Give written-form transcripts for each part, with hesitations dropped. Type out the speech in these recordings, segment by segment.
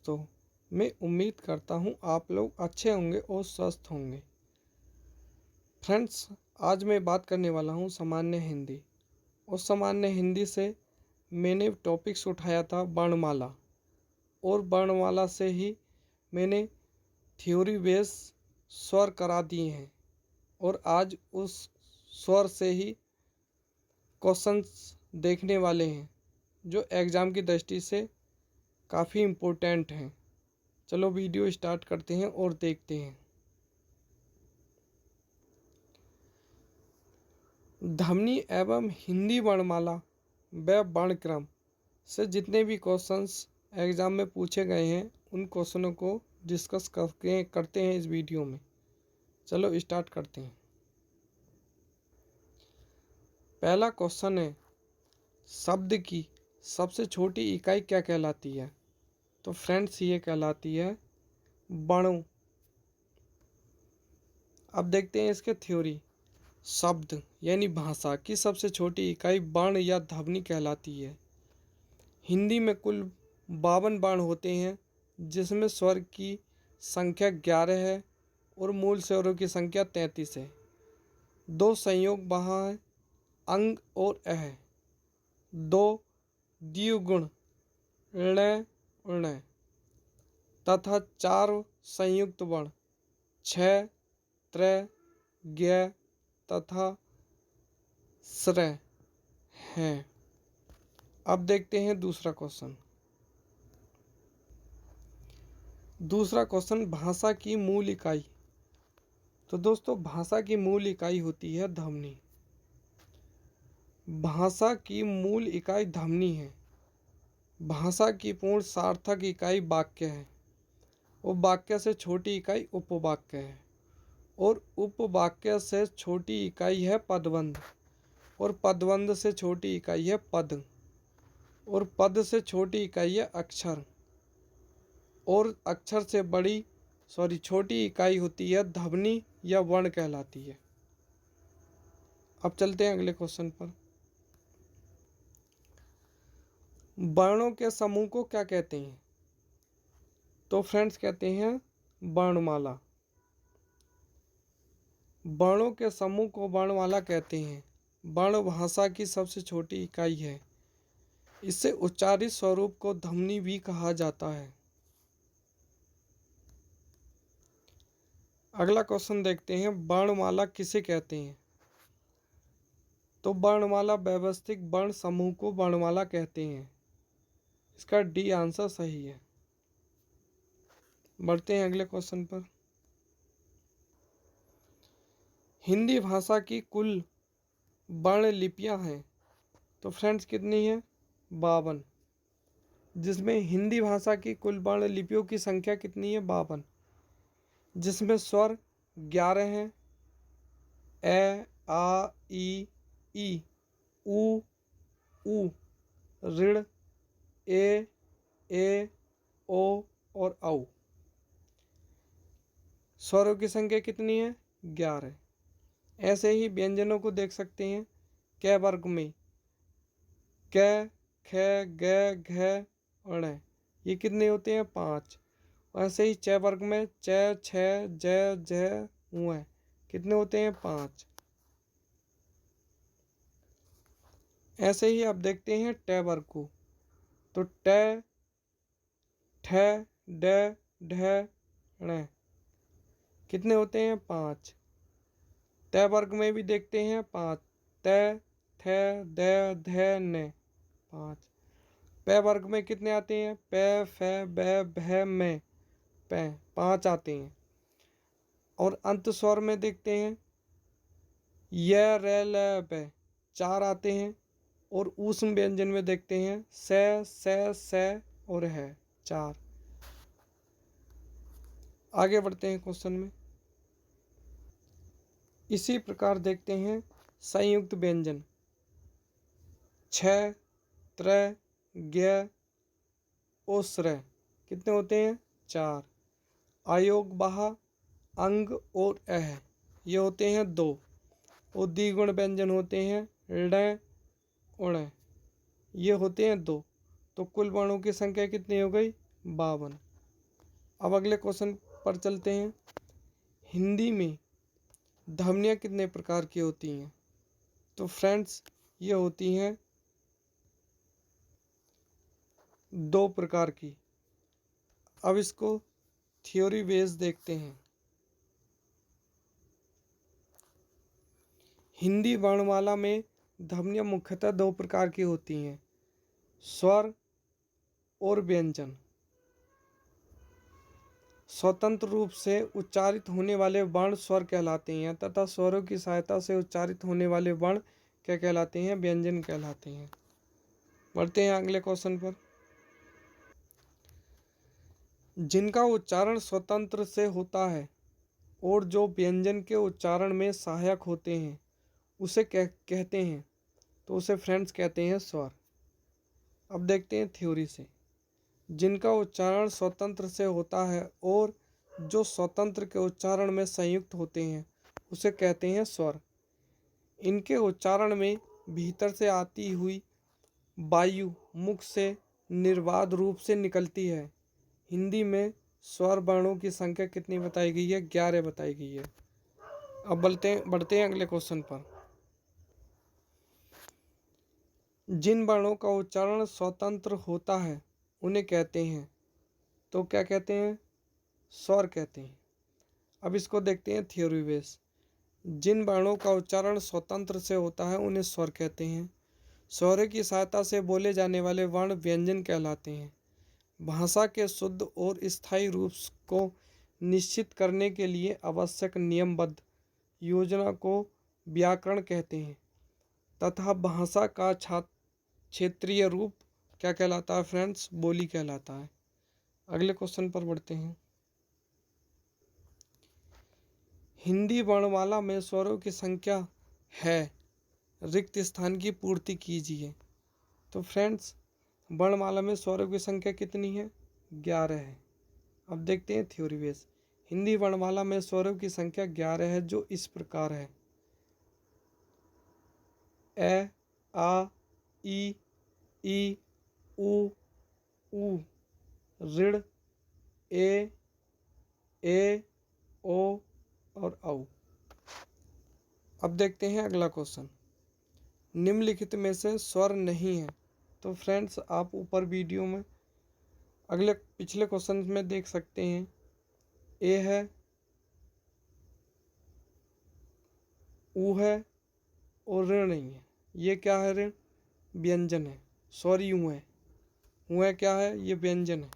दोस्तों, मैं उम्मीद करता हूँ आप लोग अच्छे होंगे और स्वस्थ होंगे। फ्रेंड्स, आज मैं बात करने वाला हूँ सामान्य हिंदी। और सामान्य हिंदी से मैंने टॉपिक्स उठाया था वर्णमाला, और वर्णमाला से ही मैंने थ्योरी बेस स्वर करा दिए हैं। और आज उस स्वर से ही क्वेश्चंस देखने वाले हैं जो एग्ज़ाम की दृष्टि से काफ़ी इम्पोर्टेंट हैं। चलो वीडियो स्टार्ट करते हैं और देखते हैं। ध्वनि एवं हिंदी वर्णमाला व वर्णक्रम से जितने भी क्वेश्चंस एग्ज़ाम में पूछे गए हैं उन क्वेश्चनों को डिस्कस करते हैं इस वीडियो में। चलो स्टार्ट करते हैं। पहला क्वेश्चन है, शब्द की सबसे छोटी इकाई क्या कहलाती है? तो फ्रेंड्स, ये कहलाती है वर्णों। अब देखते हैं इसके थ्योरी। शब्द यानी भाषा की सबसे छोटी इकाई वर्ण या ध्वनि कहलाती है। हिंदी में कुल 52 वर्ण होते हैं, जिसमें स्वर की संख्या 11 है और मूल स्वरों की संख्या 33 है। दो संयोग वहाँ हैं, अंग और अह। दो द्विगुण ण ण तथा 4 संयुक्त वर्ण छ, त्र, ज्ञ तथा स्र हैं। अब देखते हैं दूसरा क्वेश्चन। दूसरा क्वेश्चन, भाषा की मूल इकाई। तो दोस्तों, भाषा की मूल इकाई होती है ध्वनि। भाषा की मूल इकाई ध्वनि है। भाषा की पूर्ण सार्थक इकाई वाक्य है और वाक्य से छोटी इकाई उपवाक्य है। और उपवाक्य से छोटी इकाई है पदबंध और पदबंध से छोटी इकाई है पद और पद से छोटी इकाई है अक्षर और अक्षर से छोटी इकाई होती है ध्वनि या वर्ण कहलाती है। अब चलते हैं अगले क्वेश्चन पर। वर्णों के समूह को क्या कहते हैं? तो फ्रेंड्स, कहते हैं वर्णमाला। वर्णों के समूह को वर्णमाला कहते हैं। वर्ण भाषा की सबसे छोटी इकाई है। इससे उच्चारित स्वरूप को ध्वनि भी कहा जाता है। अगला क्वेश्चन देखते हैं, वर्णमाला किसे कहते हैं? तो वर्णमाला व्यवस्थित वर्ण समूह को वर्णमाला कहते हैं। इसका डी आंसर सही है। बढ़ते हैं अगले क्वेश्चन पर। हिंदी भाषा की कुल वर्ण लिपियां हैं। तो फ्रेंड्स, कितनी है? 52। जिसमें हिंदी भाषा की कुल वर्ण लिपियों की संख्या कितनी है? 52। जिसमें स्वर 11 हैं। ए, आ, ई, उ, ऋण, ए, ओ और औ। स्वरों की संख्या कितनी है? 11। ऐसे ही व्यंजनों को देख सकते हैं क वर्ग में क, ख, ग, घ, ण। ये कितने होते हैं? 5। ऐसे ही च वर्ग में च, छ, ज, झ, उ। कितने होते हैं? 5। ऐसे ही आप देखते हैं ट वर्ग को। तो ट, ठ, ड, ढ, ण। कितने होते हैं? 5। त वर्ग में भी देखते हैं 5। त, थ, द, ध, न। 5। प वर्ग में कितने आते हैं? प, फ, ब, भ, म। 5 आते हैं। और अंत स्वर में देखते हैं य, र, ल, प। 4 आते हैं। और ऊष्म व्यंजन में देखते हैं स और है 4। आगे बढ़ते हैं क्वेश्चन में। इसी प्रकार देखते हैं संयुक्त व्यंजन छ, त्र, ज्ञ, ओस्र। कितने होते हैं? 4। अयोग बहा, अंग और अह, ये होते हैं 2। और द्विगुण व्यंजन होते हैं ण, उण, ये होते हैं 2। तो कुल वर्णों की संख्या कितनी हो गई? 52। अब अगले क्वेश्चन पर चलते हैं। हिंदी में ध्वनियाँ कितने प्रकार की होती हैं? तो फ्रेंड्स ये होती हैं 2 प्रकार की। अब इसको थ्योरी बेस देखते हैं। हिंदी वर्णमाला में ध्वनियाँ मुख्यतः 2 प्रकार की होती हैं, स्वर और व्यंजन। स्वतंत्र रूप से उच्चारित होने वाले वर्ण स्वर कहलाते हैं तथा स्वरों की सहायता से उच्चारित होने वाले वर्ण क्या कहलाते हैं? व्यंजन कहलाते हैं। बढ़ते हैं अगले क्वेश्चन पर। जिनका उच्चारण स्वतंत्र से होता है और जो व्यंजन के उच्चारण में सहायक होते हैं उसे कहते हैं, तो उसे फ्रेंड्स कहते हैं स्वर। अब देखते हैं थ्योरी से। जिनका उच्चारण स्वतंत्र से होता है और जो स्वतंत्र के उच्चारण में संयुक्त होते हैं उसे कहते हैं स्वर। इनके उच्चारण में भीतर से आती हुई वायु मुख से निर्बाध रूप से निकलती है। हिंदी में स्वर वर्णों की संख्या कितनी बताई गई है? 11 बताई गई है। अब बढ़ते हैं अगले क्वेश्चन पर। जिन वर्णों का उच्चारण स्वतंत्र होता है उन्हें कहते हैं, तो क्या कहते हैं? स्वर कहते हैं। अब इसको देखते हैं थ्योरी बेस। जिन वर्णों का उच्चारण स्वतंत्र से होता है उन्हें स्वर कहते हैं। स्वरों की सहायता से बोले जाने वाले वर्ण व्यंजन कहलाते हैं। भाषा के शुद्ध और स्थायी रूप को निश्चित करने के लिए आवश्यक नियमबद्ध योजना को व्याकरण कहते हैं तथा भाषा का क्षेत्रीय रूप क्या कहलाता है फ्रेंड्स? बोली कहलाता है। अगले क्वेश्चन पर बढ़ते हैं। हिंदी वर्णमाला में स्वरों की संख्या है, रिक्त स्थान की पूर्ति कीजिए। तो फ्रेंड्स वर्णमाला में स्वरों की संख्या कितनी है? 11 है। अब देखते हैं थ्योरी बेस। हिंदी वर्णमाला में स्वरों की संख्या 11 है जो इस प्रकार है। ए, आ, ई, उ, ऊ, ऋण, ए, ओ और औ। अब देखते हैं अगला क्वेश्चन। निम्नलिखित में से स्वर नहीं है। तो फ्रेंड्स आप ऊपर वीडियो में पिछले क्वेश्चन में देख सकते हैं। ए है, ऊ है और ऋण नहीं है। ये क्या है? ऋण व्यंजन है। सॉरी ऊ है। ऊ है क्या है? ये व्यंजन है।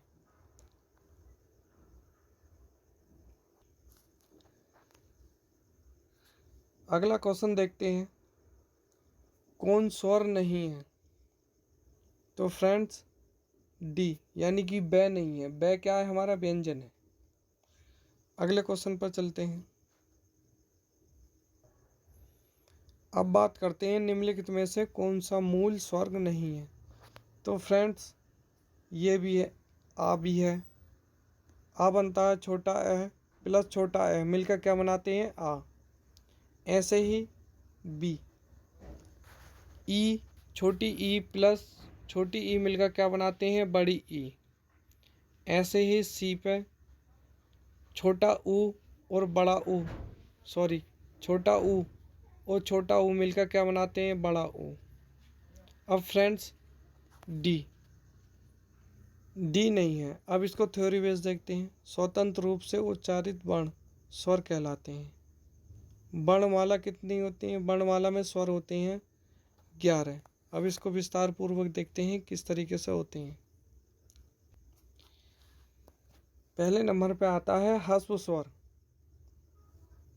अगला क्वेश्चन देखते हैं। कौन स्वर नहीं है? तो फ्रेंड्स डी यानी कि बै नहीं है। बै क्या है? हमारा व्यंजन है। अगले क्वेश्चन पर चलते हैं। अब बात करते हैं निम्नलिखित में से कौन सा मूल स्वर नहीं है। तो फ्रेंड्स ये भी है, आ भी है। आ बनता है छोटा ए प्लस छोटा ए मिलकर क्या बनाते हैं? आ। ऐसे ही बी, ई, छोटी ई प्लस छोटी ई मिलकर क्या बनाते हैं? बड़ी ई। ऐसे ही सी पे छोटा ऊ और बड़ा ऊ, सॉरी छोटा ऊ और छोटा ऊ मिलकर क्या बनाते हैं? बड़ा ऊ। अब फ्रेंड्स डी नहीं है। अब इसको थ्योरी बेस देखते हैं। स्वतंत्र रूप से उच्चारित वर्ण स्वर कहलाते हैं। वर्णमाला कितनी होती है? वर्णमाला में स्वर होते हैं 11। अब इसको विस्तार पूर्वक देखते हैं किस तरीके से होते हैं। पहले नंबर पे आता है ह्रस्व स्वर।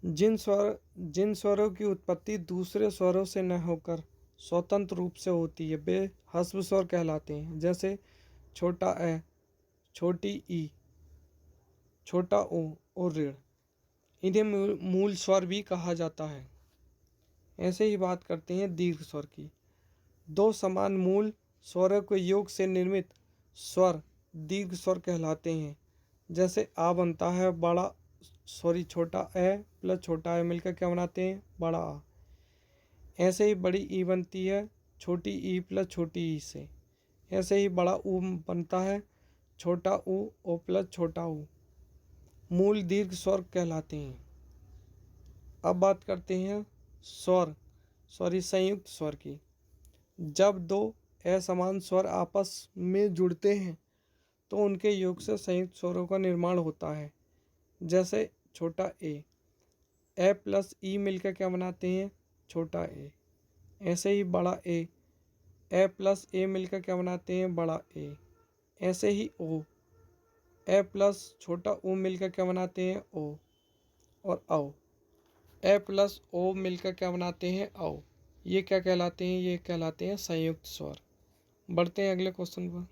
जिन स्वरों की उत्पत्ति दूसरे स्वरों से न होकर स्वतंत्र रूप से होती है वे ह्रस्व स्वर कहलाते हैं। जैसे छोटा ए, छोटी ई, छोटा ओ और ऋण। इन्हें मूल स्वर भी कहा जाता है। ऐसे ही बात करते हैं दीर्घ स्वर की। 2 समान मूल स्वरों के योग से निर्मित स्वर दीर्घ स्वर कहलाते हैं। जैसे आ बनता है छोटा ए प्लस छोटा ए मिलकर क्या बनाते हैं? बड़ा आ। ऐसे ही बड़ी ई बनती है छोटी ई प्लस छोटी ई से। ऐसे ही बड़ा ऊ बनता है छोटा ऊ और प्लस छोटा ऊ। मूल दीर्घ स्वर कहलाते हैं। अब बात करते हैं संयुक्त स्वर की। जब दो असमान स्वर आपस में जुड़ते हैं तो उनके योग से संयुक्त स्वरों का निर्माण होता है। जैसे छोटा ए प्लस ई मिलकर क्या बनाते हैं? छोटा ए। ऐसे ही बड़ा ए प्लस ए मिलकर क्या बनाते हैं? बड़ा ए। ऐसे ही ओ, ए प्लस छोटा ओ मिलकर क्या बनाते हैं? ओ। और औ, ए प्लस ओ मिलकर क्या बनाते हैं? औ। ये क्या कहलाते हैं? ये कहलाते हैं संयुक्त स्वर। बढ़ते हैं अगले क्वेश्चन पर।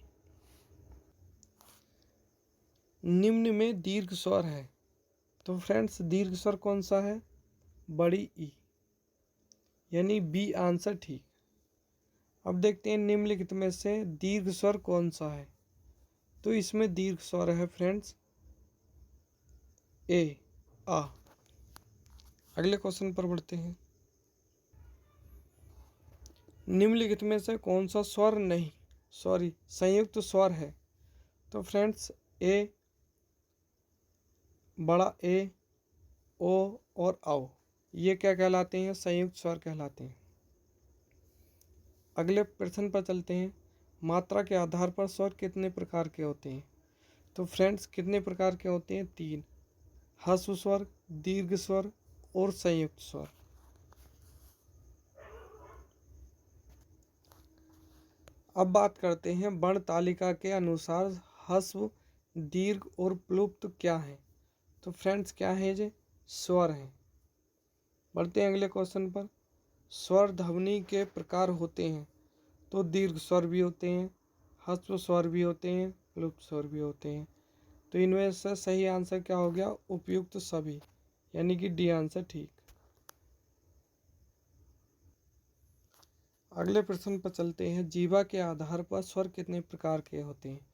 निम्न में दीर्घ स्वर है, तो फ्रेंड्स दीर्घ स्वर कौन सा है? बड़ी ई, यानी बी आंसर ठीक। अब देखते हैं निम्नलिखित में से दीर्घ स्वर कौन सा है। तो इसमें दीर्घ स्वर है फ्रेंड्स ए, आ। अगले क्वेश्चन पर बढ़ते हैं। निम्नलिखित में से कौन सा स्वर नहीं संयुक्त स्वर है? तो फ्रेंड्स ए, बड़ा ए, ओ और औ, ये क्या कहलाते हैं? संयुक्त स्वर कहलाते हैं। अगले प्रश्न पर चलते हैं। मात्रा के आधार पर स्वर कितने प्रकार के होते हैं? तो फ्रेंड्स कितने प्रकार के होते हैं? 3। ह्रस्व स्वर, दीर्घ स्वर और संयुक्त स्वर। अब बात करते हैं वर्ण तालिका के अनुसार ह्रस्व, दीर्घ और प्लुप्त क्या है? तो फ्रेंड्स क्या है? ये स्वर हैं। बढ़ते हैं अगले क्वेश्चन पर। स्वर ध्वनि के प्रकार होते हैं, तो दीर्घ स्वर भी होते हैं, ह्रस्व स्वर भी होते हैं, प्लुप्त स्वर भी होते हैं। तो इनमें से सही आंसर क्या हो गया? उपयुक्त सभी, यानी कि डी आंसर ठीक। अगले प्रश्न पर चलते हैं। जीवा के आधार पर स्वर कितने प्रकार के होते हैं?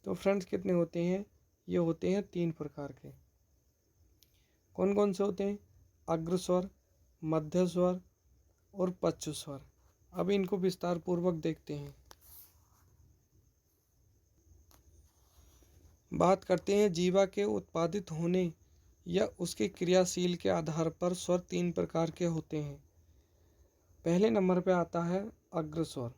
तो फ्रेंड्स कितने होते हैं? ये होते हैं 3 प्रकार के। कौन कौन से होते हैं? अग्र स्वर, मध्य स्वर और पच्छ स्वर। अब इनको विस्तार पूर्वक देखते हैं। बात करते हैं जीवा के उत्पादित होने या उसके क्रियाशील के आधार पर स्वर 3 प्रकार के होते हैं। पहले नंबर पे आता है अग्र स्वर।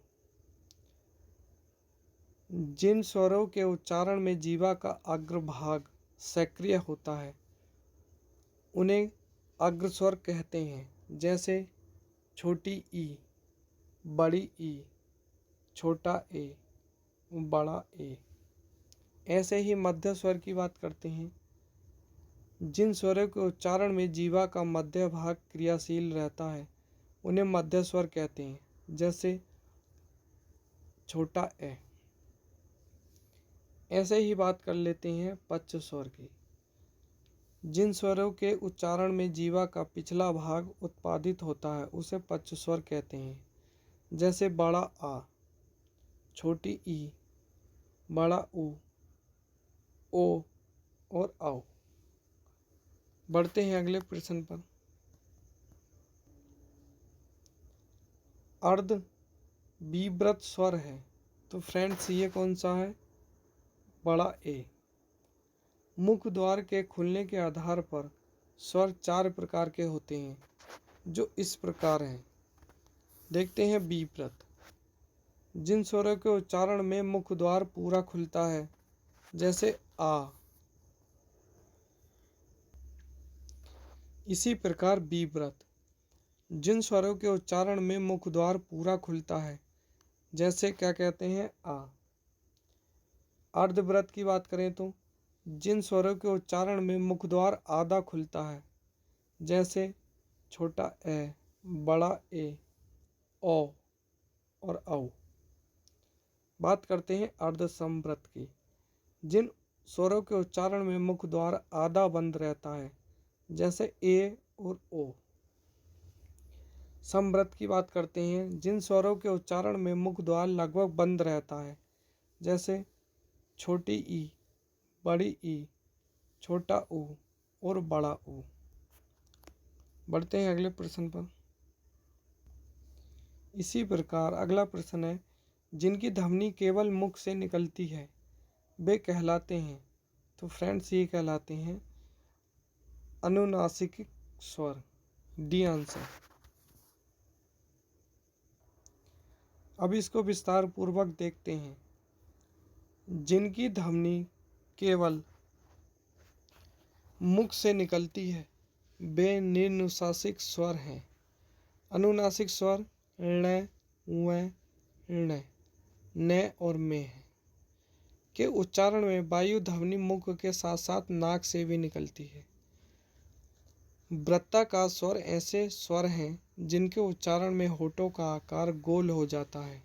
जिन स्वरों के उच्चारण में जीवा का अग्रभाग सक्रिय होता है उन्हें अग्र स्वर कहते हैं। जैसे छोटी ई, बड़ी ई, छोटा ए, बड़ा ए। ऐसे ही मध्य स्वर की बात करते हैं। जिन स्वरों के उच्चारण में जीवा का मध्य भाग क्रियाशील रहता है उन्हें मध्य स्वर कहते हैं। जैसे छोटा ए। ऐसे ही बात कर लेते हैं पच्छ स्वर की। जिन स्वरों के उच्चारण में जीवा का पिछला भाग उत्पादित होता है उसे पच्छ स्वर कहते हैं। जैसे बड़ा आ, छोटी ई, बड़ा ऊ, ओ और औ। बढ़ते हैं अगले प्रश्न पर। अर्ध विव्रत स्वर है, तो फ्रेंड्स ये कौन सा है? बड़ा ए। मुख द्वार के खुलने के आधार पर स्वर 4 प्रकार के होते हैं, जो इस प्रकार हैं। देखते हैं विव्रत। जिन स्वरों के उच्चारण में मुख द्वार पूरा खुलता है, जैसे आ। इसी प्रकार विव्रत। जिन स्वरों के उच्चारण में मुख द्वार पूरा खुलता है, जैसे क्या कहते हैं? आ। अर्धव्रत की बात करें तो जिन स्वरों के उच्चारण में मुख द्वार आधा खुलता है, जैसे छोटा ए, बड़ा ए, ओ और औ। बात करते हैं अर्धसंवृत की। जिन स्वरों के उच्चारण में मुख द्वार आधा बंद रहता है, जैसे ए और ओ। संवृत की बात करते हैं। जिन स्वरों के उच्चारण में मुख द्वार लगभग बंद रहता है, जैसे छोटी ई, बड़ी ई, छोटा ऊ और बड़ा ऊ। बढ़ते हैं अगले प्रश्न पर। इसी प्रकार अगला प्रश्न है। जिनकी ध्वनि केवल मुख से निकलती है वे कहलाते हैं, तो फ्रेंड्स ये कहलाते हैं अनुनासिक स्वर, डी आंसर। अब इसको विस्तार पूर्वक देखते हैं। जिनकी ध्वनि केवल मुख से निकलती है वे निरनुशासिक स्वर हैं। अनुनासिक स्वर ण, व, ण, न और में है के उच्चारण में वायु ध्वनि मुख के साथ साथ नाक से भी निकलती है। वृत्ताकार स्वर ऐसे स्वर हैं जिनके उच्चारण में होठों का आकार गोल हो जाता है,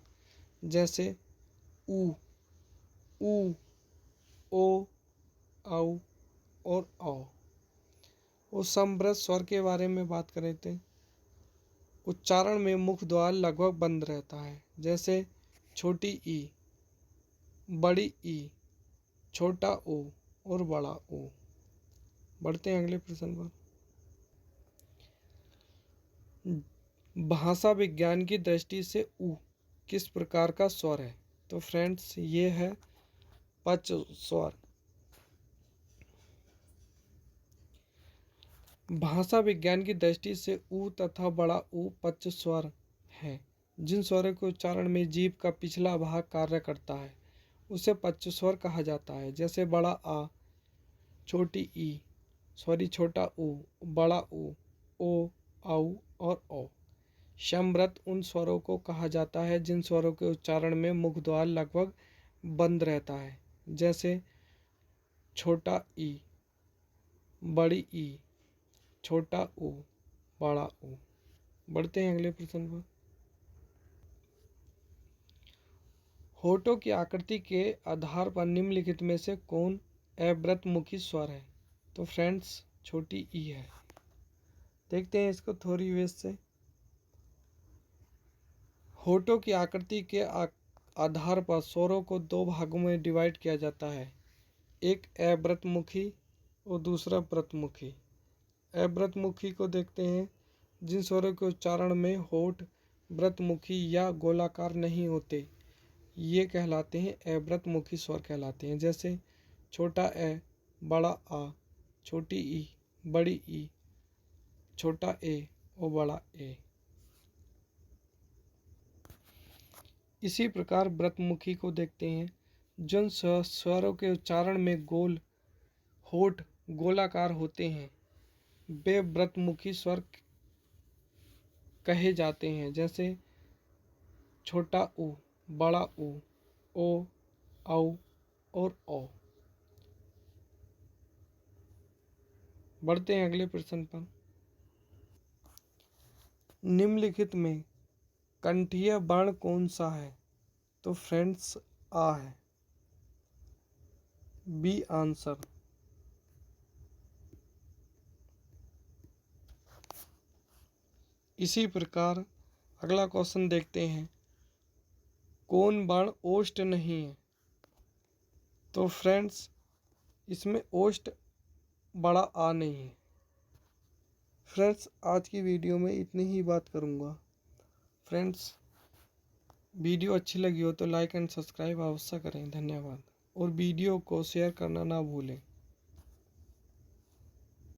जैसे ऊ, ऊ, ओ, औ और औ। उस समवृत्त स्वर के बारे में बात करें तो उच्चारण में मुख द्वार लगभग बंद रहता है, जैसे छोटी ई, बड़ी ई, छोटा ओ और बड़ा ओ। बढ़ते हैं अगले प्रश्न पर। भाषा विज्ञान की दृष्टि से ऊ किस प्रकार का स्वर है? तो फ्रेंड्स ये है पच स्वर। भाषा विज्ञान की दृष्टि से ऊ तथा बड़ा ऊ पच स्वर है। जिन स्वरों के उच्चारण में जीभ का पिछला भाग कार्य करता है उसे पच स्वर कहा जाता है, जैसे बड़ा आ, छोटी ई, छोटा ऊ, बड़ा ऊ, ओ, औ और औ। समवृत्त उन स्वरों को कहा जाता है जिन स्वरों के उच्चारण में मुख द्वार लगभग बंद रहता है, जैसे छोटा ई, बड़ी ई, छोटा ऊ, बड़ा ऊ। बढ़ते हैं अगले प्रश्न पर। होठों की आकृति के आधार पर निम्नलिखित में से कौन अवृतमुखी स्वर है? तो फ्रेंड्स छोटी ई है। देखते हैं इसको थोड़ी वेज से। होठों की आकृति के आधार पर स्वरों को दो भागों में डिवाइड किया जाता है, एक अवृतमुखी और दूसरा व्रतमुखी। अवृतमुखी को देखते हैं जिन स्वरों के उच्चारण में होठ व्रतमुखी या गोलाकार नहीं होते, ये कहलाते हैं अवृतमुखी स्वर कहलाते हैं, जैसे छोटा ए, बड़ा आ, छोटी ई, बड़ी ई, छोटा ए और बड़ा ए। इसी प्रकार व्रतमुखी को देखते हैं जिन स्वरों के उच्चारण में होठ गोलाकार होते हैं वे व्रतमुखी स्वर कहे जाते हैं, जैसे छोटा ऊ, बड़ा ऊ, ओ, औ और औ। बढ़ते हैं अगले प्रश्न पर। निम्नलिखित में कंठीय वर्ण कौन सा है? तो फ्रेंड्स आ है, बी आंसर। इसी प्रकार अगला क्वेश्चन देखते हैं, कौन वर्ण ओष्ठ नहीं है? तो फ्रेंड्स इसमें ओष्ठ बड़ा आ नहीं है। फ्रेंड्स आज की वीडियो में इतनी ही बात करूँगा। फ्रेंड्स वीडियो अच्छी लगी हो तो लाइक एंड सब्सक्राइब अवश्य करें। धन्यवाद। और वीडियो को शेयर करना ना भूलें।